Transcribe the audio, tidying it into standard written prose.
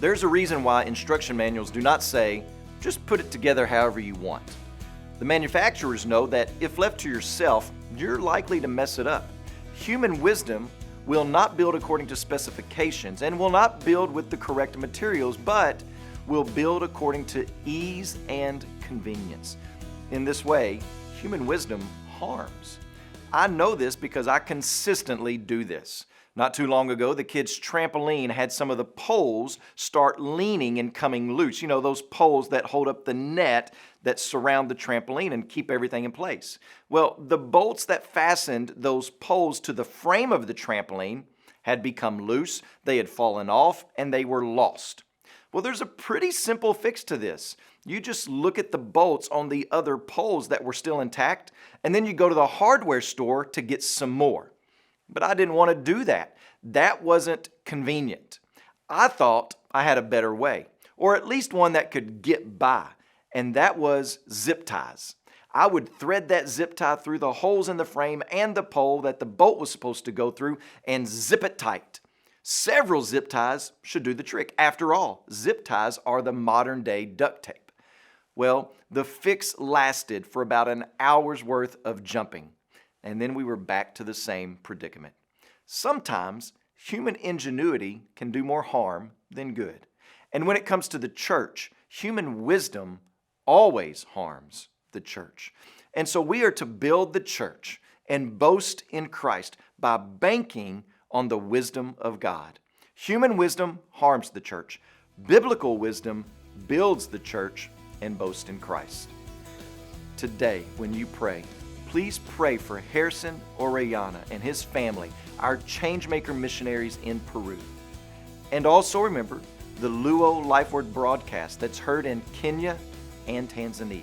There's a reason why instruction manuals do not say, just put it together however you want. The manufacturers know that if left to yourself, you're likely to mess it up. Human wisdom will not build according to specifications and will not build with the correct materials, but will build according to ease and convenience. In this way, human wisdom harms. I know this because I consistently do this. Not too long ago, the kids' trampoline had some of the poles start leaning and coming loose. You know, those poles that hold up the net that surround the trampoline and keep everything in place. Well, the bolts that fastened those poles to the frame of the trampoline had become loose, they had fallen off, and they were lost. Well, there's a pretty simple fix to this. You just look at the bolts on the other poles that were still intact, and then you go to the hardware store to get some more. But I didn't want to do that. That wasn't convenient. I thought I had a better way, or at least one that could get by, and that was zip ties. I would thread that zip tie through the holes in the frame and the pole that the bolt was supposed to go through and zip it tight. Several zip ties should do the trick. After all, zip ties are the modern day duct tape. Well, the fix lasted for about an hour's worth of jumping, and then we were back to the same predicament. Sometimes human ingenuity can do more harm than good. And when it comes to the church, human wisdom always harms the church. And so we are to build the church and boast in Christ by banking on the wisdom of God. Human wisdom harms the church. Biblical wisdom builds the church and boasts in Christ. Today, when you pray, please pray for Harrison Orellana and his family, our Changemaker missionaries in Peru. And also remember the Luo Lifeword broadcast that's heard in Kenya and Tanzania.